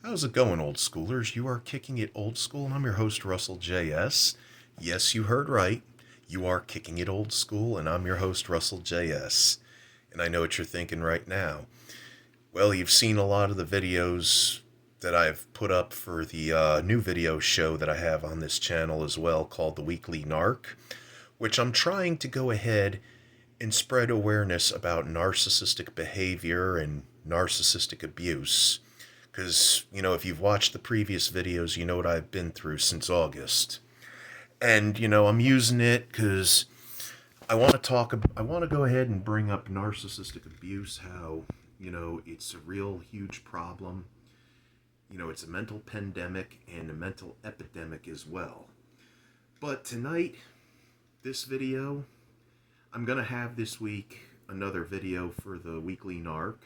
How's it going, old schoolers? You are kicking it old school, and I'm your host, Russell J.S. Yes, you heard right. You are kicking it old school, and I'm your host, Russell J.S. And I know what you're thinking right now. Well, you've seen a lot of the videos that I've put up for the new video show that I have on this channel as well, called The Weekly Narc, which I'm trying to go ahead and spread awareness about narcissistic behavior and narcissistic abuse. Because, if you've watched the previous videos, you know what I've been through since August. And, I'm using it because I want to go ahead and bring up narcissistic abuse, how, it's a real huge problem. It's a mental pandemic and a mental epidemic as well. But tonight, this video, I'm going to have this week another video for the Weekly Narc,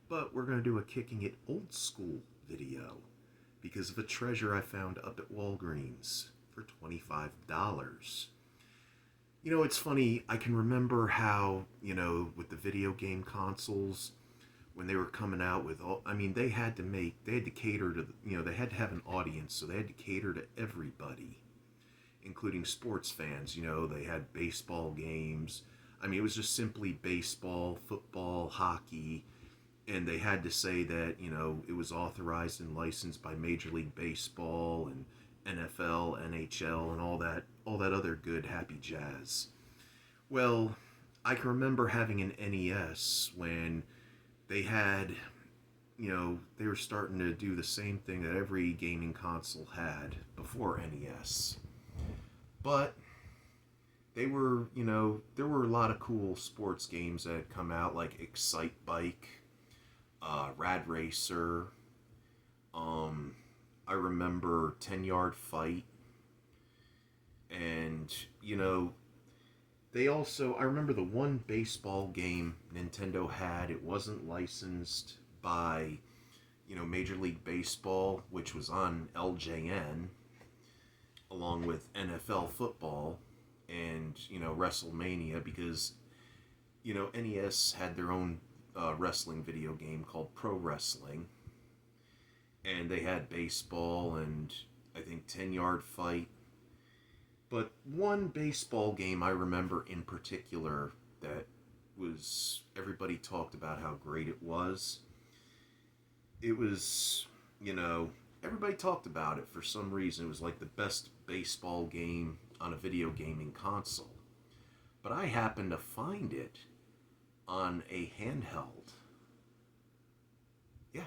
but we're going to do a Kicking It Old School video because of a treasure I found up at Walgreens for $25. It's funny, I can remember how, with the video game consoles, when they were coming out with all, they had to cater to, they had to have an audience, so they had to cater to everybody, including sports fans. They had baseball games. It was just simply baseball, football, hockey, and they had to say that, it was authorized and licensed by Major League Baseball and NFL, NHL, and all that other good happy jazz. Well, I can remember having an NES when they had, they were starting to do the same thing that every gaming console had before NES. But there were a lot of cool sports games that had come out, like Excite Bike, Rad Racer. I remember 10-Yard Fight. And, I remember the one baseball game Nintendo had, it wasn't licensed by, Major League Baseball, which was on LJN, along with NFL football and, WrestleMania, because, NES had their own wrestling video game called Pro Wrestling, and they had baseball and I think 10-Yard Fight. But one baseball game I remember in particular that was, everybody talked about how great it was. It was, everybody talked about it for some reason. It was like the best baseball game on a video gaming console. But I happened to find it on a handheld. Yeah,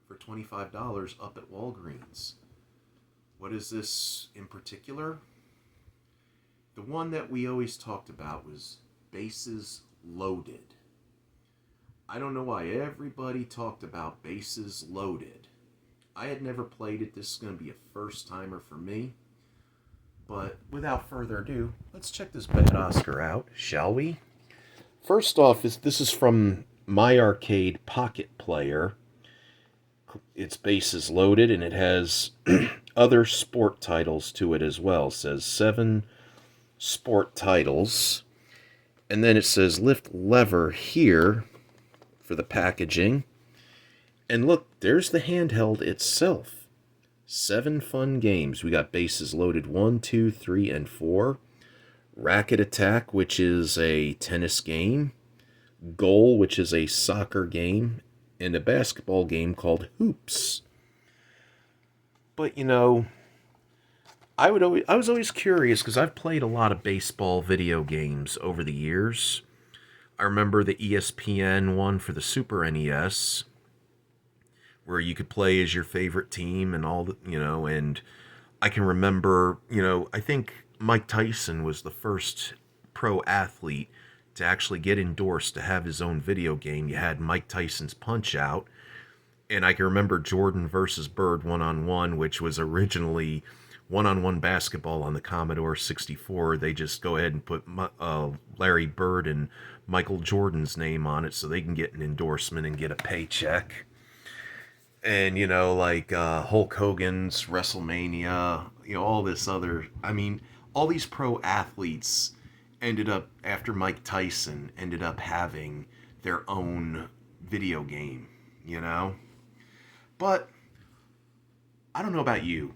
for $25 up at Walgreens. What is this in particular? The one that we always talked about was Bases Loaded. I don't know why everybody talked about Bases Loaded. I had never played it. This is going to be a first timer for me. But without further ado, let's check this bad Oscar out, shall we? First off, this is from My Arcade Pocket Player. It's Bases Loaded, and it has other sport titles to it as well. It says 7 sport titles. And then it says lift lever here for the packaging. And look, there's the handheld itself. 7 fun games. We got Bases Loaded 1, 2, 3, and 4. Racket Attack, which is a tennis game. Goal, which is a soccer game. And a basketball game called Hoops. But, I was always curious because I've played a lot of baseball video games over the years. I remember the ESPN one for the Super NES, where you could play as your favorite team and all the, and I can remember, I think Mike Tyson was the first pro athlete to actually get endorsed to have his own video game. You had Mike Tyson's Punch-Out, and I can remember Jordan versus Bird one-on-one, which was originally one-on-one basketball on the Commodore 64. They just go ahead and put Larry Bird and Michael Jordan's name on it so they can get an endorsement and get a paycheck. And, Hulk Hogan's WrestleMania, all this other, all these pro athletes ended up, after Mike Tyson, ended up having their own video game, But I don't know about you.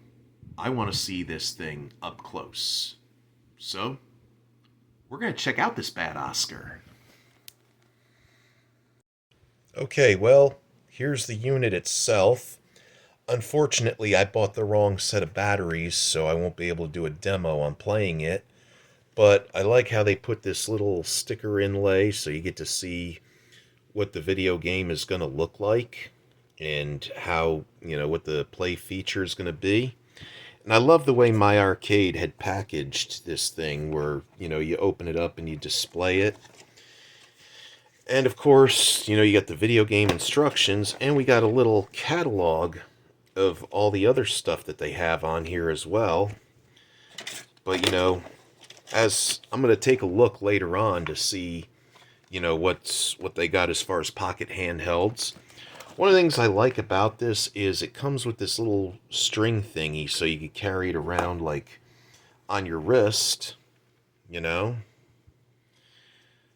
I want to see this thing up close. So, we're going to check out this bad Oscar. Okay, well, here's the unit itself. Unfortunately, I bought the wrong set of batteries, so I won't be able to do a demo on playing it. But I like how they put this little sticker inlay so you get to see what the video game is going to look like and how, what the play feature is going to be. And I love the way My Arcade had packaged this thing where, you open it up and you display it. And of course, you got the video game instructions, and we got a little catalog of all the other stuff that they have on here as well. But, as I'm going to take a look later on to see, what they got as far as pocket handhelds. One of the things I like about this is it comes with this little string thingy so you can carry it around like on your wrist,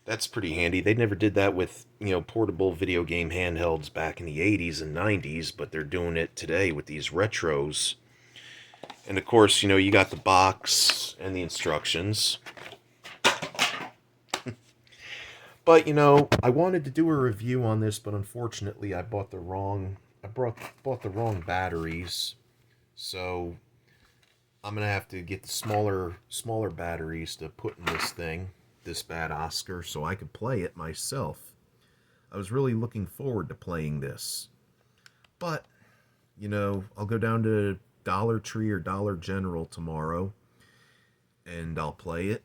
That's pretty handy. They never did that with, portable video game handhelds back in the 80s and 90s, but they're doing it today with these retros. And of course, you got the box and the instructions. But, I wanted to do a review on this, but unfortunately I bought the wrong batteries. So I'm going to have to get the smaller batteries to put in this bad Oscar, so I could play it myself. I was really looking forward to playing this. But, I'll go down to Dollar Tree or Dollar General tomorrow and I'll play it.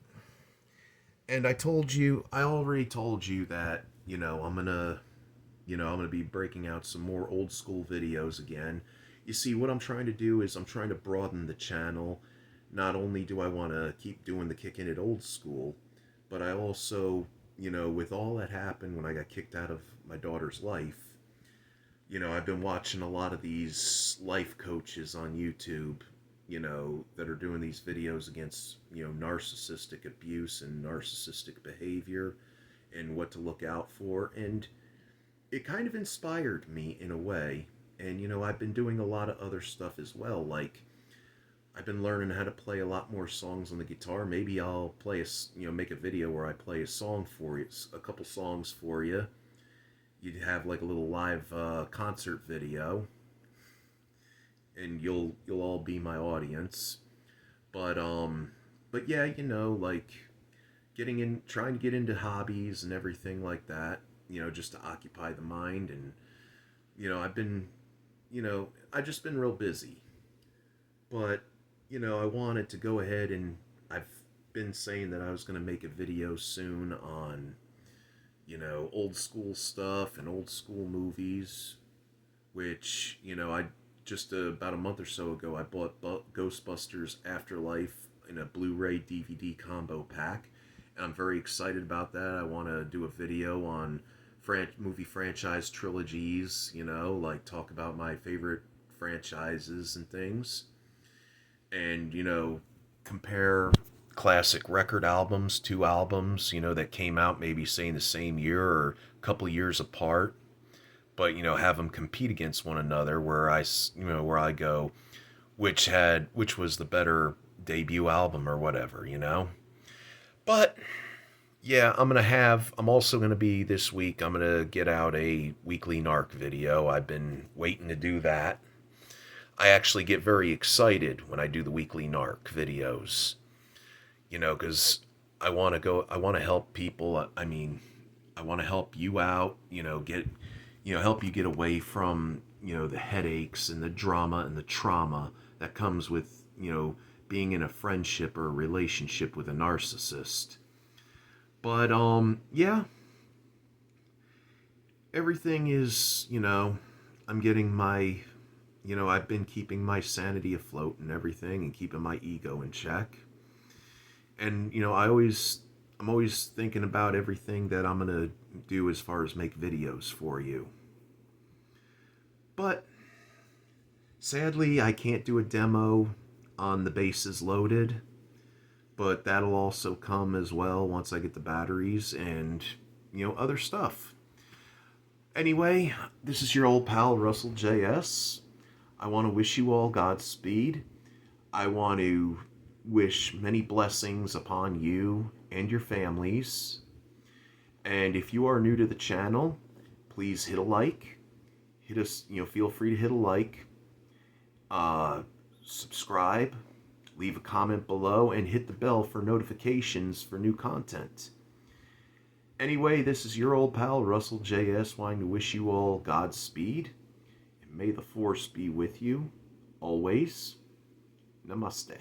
And I already told you that, I'm gonna be breaking out some more old school videos again. You see, what I'm trying to do is I'm trying to broaden the channel. Not only do I want to keep doing the Kickin' It old school, but I also, with all that happened when I got kicked out of my daughter's life, I've been watching a lot of these life coaches on YouTube, that are doing these videos against, narcissistic abuse and narcissistic behavior and what to look out for. And it kind of inspired me in a way. And, I've been doing a lot of other stuff as well. Like, I've been learning how to play a lot more songs on the guitar. Maybe I'll make a video where I play a song for you, a couple songs for you. You'd have like a little live concert video, and you'll all be my audience. But yeah, like trying to get into hobbies and everything like that, just to occupy the mind. And I've just been real busy. But I wanted to go ahead, and I've been saying that I was going to make a video soon on old school stuff and old school movies, which I just about a month or so ago, I bought Ghostbusters Afterlife in a Blu-ray DVD combo pack, and I'm very excited about that. I want to do a video on movie franchise trilogies, like talk about my favorite franchises and things, and compare classic record albums, two albums, that came out maybe say in the same year or a couple years apart, but have them compete against one another, where I go, which was the better debut album or whatever. But yeah, I'm also gonna be this week, I'm gonna get out a weekly narc video. I've been waiting to do that. I actually get very excited when I do the weekly narc videos, because I want to help people. I mean, I want to help you out, help you get away from, the headaches and the drama and the trauma that comes with, being in a friendship or a relationship with a narcissist. But, yeah, everything is, I'm getting my, I've been keeping my sanity afloat and everything, and keeping my ego in check. And, I'm always thinking about everything that I'm going to do as far as make videos for you. But sadly, I can't do a demo on the bases loaded, but that'll also come as well once I get the batteries and, other stuff. Anyway, this is your old pal Russell J.S. I want to wish you all Godspeed. I want to wish many blessings upon you and your families. And if you are new to the channel, please hit a like. Hit us, feel free to hit a like. Subscribe. Leave a comment below and hit the bell for notifications for new content. Anyway, this is your old pal, Russell J.S., wanting to wish you all Godspeed. And may the Force be with you, always. Namaste.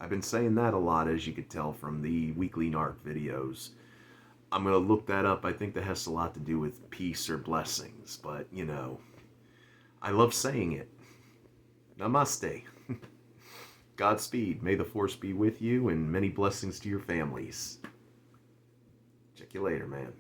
I've been saying that a lot, as you could tell from the weekly NARC videos. I'm going to look that up. I think that has a lot to do with peace or blessings. But, I love saying it. Namaste. Godspeed. May the Force be with you, and many blessings to your families. Check you later, man.